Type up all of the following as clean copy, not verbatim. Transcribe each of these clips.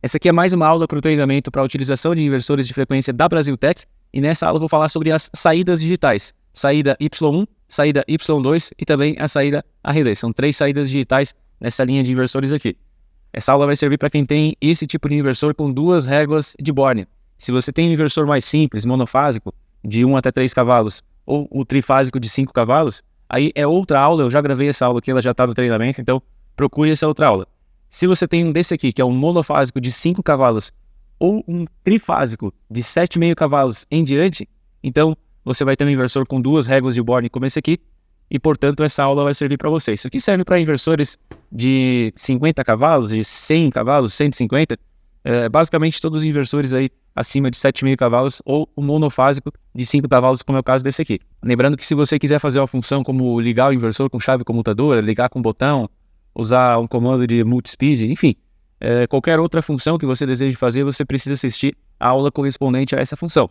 Essa aqui é mais uma aula para o treinamento para a utilização de inversores de frequência da Brasiltec, e nessa aula eu vou falar sobre as saídas digitais, saída Y1, saída Y2 e também a saída a relé. São 3 saídas digitais nessa linha de inversores aqui. Essa aula vai servir para quem tem esse tipo de inversor com 2 réguas de Born. Se você tem um inversor mais simples, monofásico, de 1 até 3 cavalos, ou o trifásico de 5 cavalos, aí é outra aula. Eu já gravei essa aula aqui, ela já está no treinamento, então procure essa outra aula. Se você tem um desse aqui, que é um monofásico de 5 cavalos, ou um trifásico de 7,5 cavalos em diante, então você vai ter um inversor com 2 réguas de Born como esse aqui, e portanto essa aula vai servir para você. Isso aqui serve para inversores de 50 cavalos, de 100 cavalos, 150, basicamente todos os inversores aí acima de 7,5 cavalos, ou o monofásico de 5 cavalos, como é o caso desse aqui. Lembrando que se você quiser fazer uma função como ligar o inversor com chave comutadora, ligar com botão, usar um comando de multispeed, enfim, qualquer outra função que você deseje fazer, você precisa assistir a aula correspondente a essa função.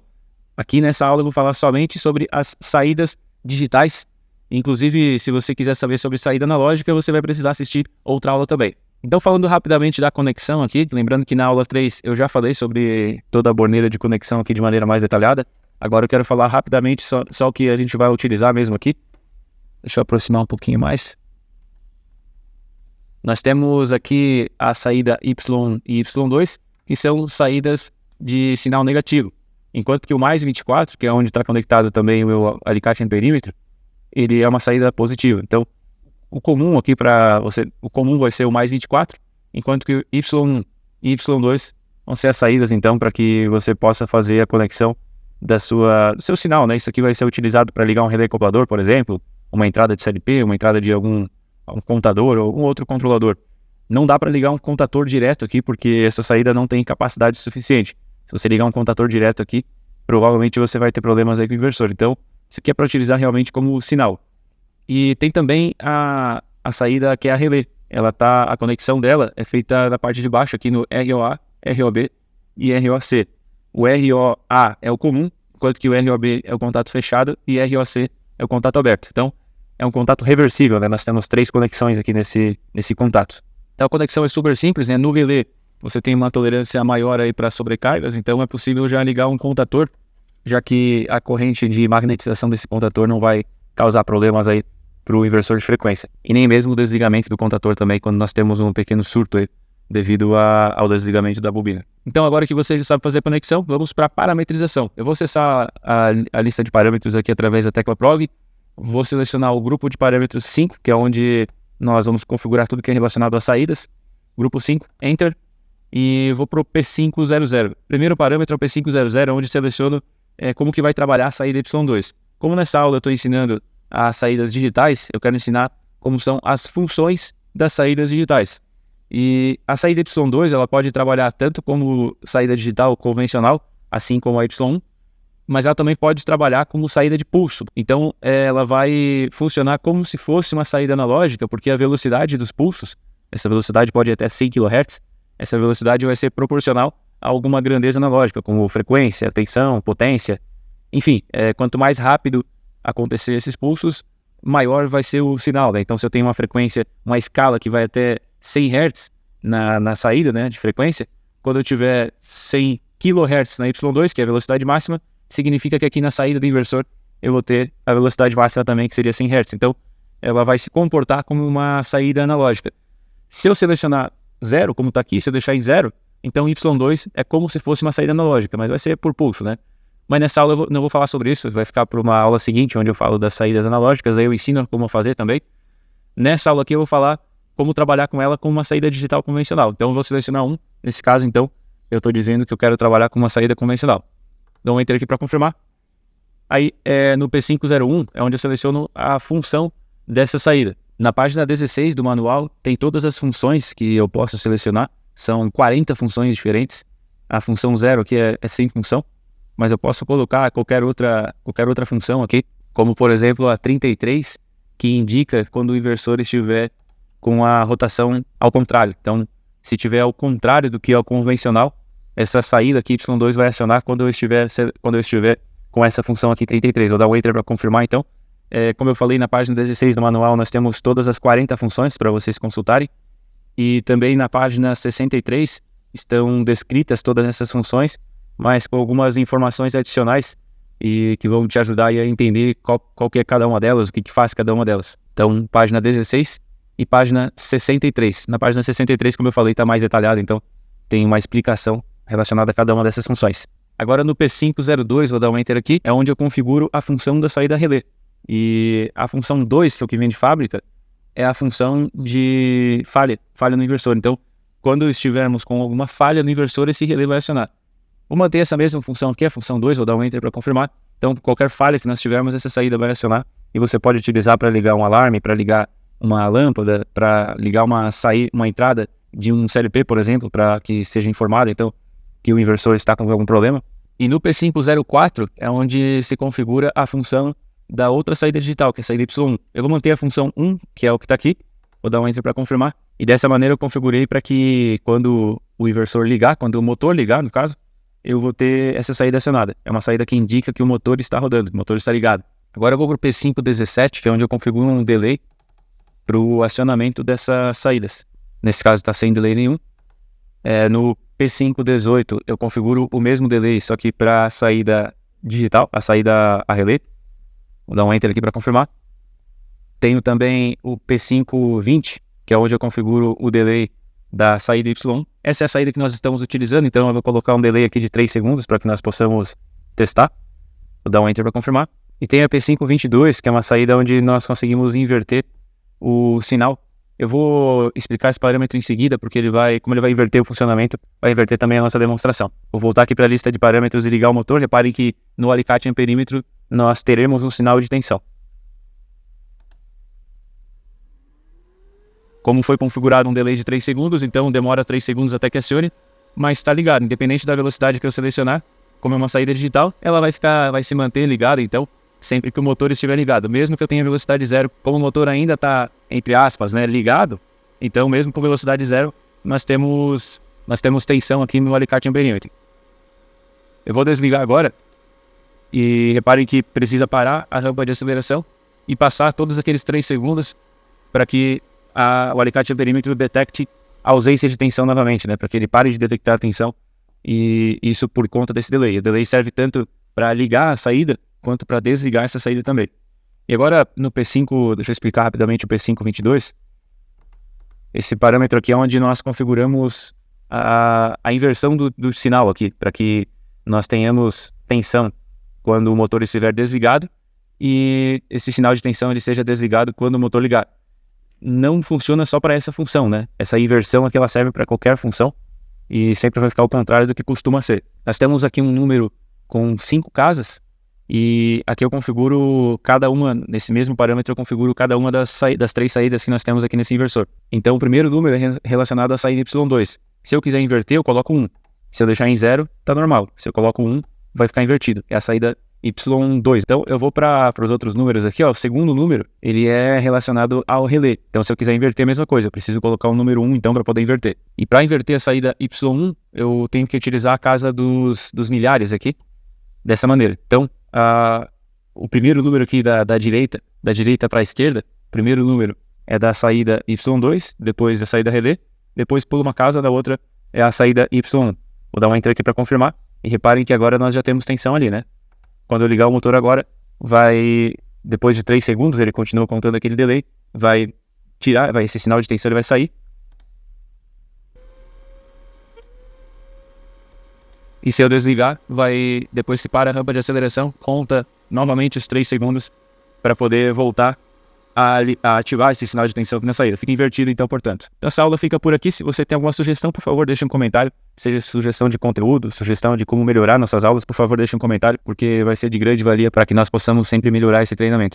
Aqui nessa aula eu vou falar somente sobre as saídas digitais. Inclusive, se você quiser saber sobre saída analógica, você vai precisar assistir outra aula também. Então, falando rapidamente da conexão aqui, lembrando que na aula 3 eu já falei sobre toda a borneira de conexão aqui de maneira mais detalhada. Agora eu quero falar rapidamente só o que a gente vai utilizar mesmo aqui. Deixa eu aproximar um pouquinho mais. Nós temos aqui a saída Y e Y2, que são saídas de sinal negativo. Enquanto que o mais 24, que é onde está conectado também o meu alicate no perímetro, ele é uma saída positiva. Então, o comum aqui para você, o comum vai ser o mais 24, enquanto que o Y1 e Y2 vão ser as saídas, então, para que você possa fazer a conexão do seu sinal, né? Isso aqui vai ser utilizado para ligar um relé acoplador, por exemplo, uma entrada de CLP, uma entrada de um contador ou algum outro controlador. Não dá para ligar um contator direto aqui, porque essa saída não tem capacidade suficiente. Se você ligar um contator direto aqui, provavelmente você vai ter problemas aí com o inversor. Então, isso aqui é para utilizar realmente como sinal. E tem também a saída que é a relé. A conexão dela é feita na parte de baixo aqui no ROA, ROB e ROC. O ROA é o comum, enquanto que o ROB é o contato fechado e ROC é o contato aberto. Então, é um contato reversível, né? Nós temos 3 conexões aqui nesse contato. Então, a conexão é super simples, né? No relé, você tem uma tolerância maior aí para sobrecargas, então é possível já ligar um contator, já que a corrente de magnetização desse contator não vai causar problemas aí para o inversor de frequência. E nem mesmo o desligamento do contator também, quando nós temos um pequeno surto aí, devido ao desligamento da bobina. Então, agora que você já sabe fazer a conexão, vamos para a parametrização. Eu vou acessar a lista de parâmetros aqui através da tecla prog. Vou selecionar o grupo de parâmetros 5, que é onde nós vamos configurar tudo que é relacionado às saídas. Grupo 5, Enter. E vou para o P500. Primeiro parâmetro é o P500, onde seleciono como que vai trabalhar a saída Y2. Como nessa aula eu estou ensinando as saídas digitais, eu quero ensinar como são as funções das saídas digitais. E a saída Y2 ela pode trabalhar tanto como saída digital convencional, assim como a Y1, mas ela também pode trabalhar como saída de pulso. Então ela vai funcionar como se fosse uma saída analógica, porque a velocidade dos pulsos, essa velocidade pode ir até 100 kHz, essa velocidade vai ser proporcional a alguma grandeza analógica, como frequência, tensão, potência. Enfim, quanto mais rápido acontecer esses pulsos, maior vai ser o sinal, né? Então, se eu tenho uma frequência, uma escala que vai até 100 Hz na saída, né, de frequência, quando eu tiver 100 kHz na Y2, que é a velocidade máxima, significa que aqui na saída do inversor eu vou ter a velocidade máxima também, que seria 100 Hz. Então, ela vai se comportar como uma saída analógica. Se eu selecionar 0, como está aqui, se eu deixar em 0, então Y2 é como se fosse uma saída analógica, mas vai ser por pulso, né? Mas nessa aula eu não vou falar sobre isso, vai ficar para uma aula seguinte, onde eu falo das saídas analógicas, aí eu ensino como fazer também. Nessa aula aqui eu vou falar como trabalhar com ela com uma saída digital convencional. Então eu vou selecionar um, nesse caso então, eu estou dizendo que eu quero trabalhar com uma saída convencional. Dou um Enter aqui para confirmar. Aí no P501 é onde eu seleciono a função dessa saída. Na página 16 do manual tem todas as funções que eu posso selecionar, são 40 funções diferentes. A função 0 aqui é sem função, mas eu posso colocar qualquer outra função aqui, como por exemplo a 33, que indica quando o inversor estiver com a rotação ao contrário. Então, se tiver ao contrário do que é o convencional, essa saída aqui Y2 vai acionar quando eu estiver com essa função aqui 33. Vou dar um Enter para confirmar então. Como eu falei, na página 16 do manual nós temos todas as 40 funções para vocês consultarem. E também na página 63 estão descritas todas essas funções, mas com algumas informações adicionais e que vão te ajudar aí a entender qual que é cada uma delas, o que faz cada uma delas. Então, página 16 e página 63. Na página 63, como eu falei, está mais detalhado, então tem uma explicação relacionada a cada uma dessas funções. Agora no P502, vou dar um Enter aqui, é onde eu configuro a função da saída relé. E a função 2, que é o que vem de fábrica, é a função de falha no inversor. Então, quando estivermos com alguma falha no inversor, esse relé vai acionar. Vou manter essa mesma função aqui, a função 2, vou dar um Enter para confirmar. Então, qualquer falha que nós tivermos, essa saída vai acionar. E você pode utilizar para ligar um alarme, para ligar uma lâmpada, para ligar uma entrada de um CLP, por exemplo, para que seja informado, então, que o inversor está com algum problema. E no P504 é onde se configura a função da outra saída digital, que é a saída Y1. Eu vou manter a função 1, que é o que está aqui. Vou dar um Enter para confirmar. E dessa maneira eu configurei para que quando o inversor ligar, quando o motor ligar, no caso, eu vou ter essa saída acionada. É uma saída que indica que o motor está rodando, que o motor está ligado. Agora eu vou para o P517, que é onde eu configuro um delay para o acionamento dessas saídas. Nesse caso está sem delay nenhum. No P518 eu configuro o mesmo delay, só que para a saída digital, a saída a relé. Vou dar um Enter aqui para confirmar. Tenho também o P520, que é onde eu configuro o delay da saída Y1. Essa é a saída que nós estamos utilizando, então eu vou colocar um delay aqui de 3 segundos para que nós possamos testar. Vou dar um Enter para confirmar. E tem a P522, que é uma saída onde nós conseguimos inverter o sinal. Eu vou explicar esse parâmetro em seguida, porque como ele vai inverter o funcionamento, vai inverter também a nossa demonstração. Vou voltar aqui para a lista de parâmetros e ligar o motor. Reparem que no alicate amperímetro nós teremos um sinal de tensão. Como foi configurado um delay de 3 segundos, então demora 3 segundos até que acione, mas está ligado, independente da velocidade que eu selecionar, como é uma saída digital, ela vai se manter ligada, então, sempre que o motor estiver ligado. Mesmo que eu tenha velocidade zero, como o motor ainda está, entre aspas, né, ligado, então mesmo com velocidade zero, nós temos tensão aqui no alicate amperímetro. Eu vou desligar agora, e reparem que precisa parar a rampa de aceleração e passar todos aqueles 3 segundos para que o alicate amperímetro detecte a ausência de tensão novamente, né? Para que ele pare de detectar a tensão, e isso por conta desse delay. O delay serve tanto para ligar a saída quanto para desligar essa saída também. E agora no P5, deixa eu explicar rapidamente o P522. Esse parâmetro aqui é onde nós configuramos a inversão do sinal aqui, para que nós tenhamos tensão quando o motor estiver desligado e esse sinal de tensão ele seja desligado quando o motor ligar. Não funciona só para essa função, né? Essa inversão aqui ela serve para qualquer função e sempre vai ficar ao contrário do que costuma ser. Nós temos aqui um número com 5 casas e aqui eu configuro cada uma, nesse mesmo parâmetro eu configuro cada uma das 3 saídas que nós temos aqui nesse inversor. Então o primeiro número é relacionado à saída Y2. Se eu quiser inverter, eu coloco 1. Se eu deixar em 0, tá normal. Se eu coloco 1, vai ficar invertido. É a saída Y2. Então eu vou para os outros números aqui, ó. O segundo número, ele é relacionado ao relé. Então se eu quiser inverter a mesma coisa, eu preciso colocar o número 1 então para poder inverter. E para inverter a saída Y1, eu tenho que utilizar a casa dos milhares aqui, dessa maneira. Então o primeiro número aqui da direita para a esquerda, o primeiro número é da saída Y2, depois da saída relé, depois pula uma casa, da outra é a saída Y1. Vou dar um Enter aqui para confirmar. E reparem que agora nós já temos tensão ali, né? Quando eu ligar o motor agora, depois de 3 segundos, ele continua contando aquele delay, esse sinal de tensão ele vai sair. E se eu desligar, depois que para a rampa de aceleração, conta novamente os 3 segundos para poder voltar a ativar esse sinal de tensão aqui na saída. Fica invertido então, portanto. Então essa aula fica por aqui. Se você tem alguma sugestão, por favor, deixe um comentário. Seja sugestão de conteúdo, sugestão de como melhorar nossas aulas, por favor, deixe um comentário, porque vai ser de grande valia para que nós possamos sempre melhorar esse treinamento.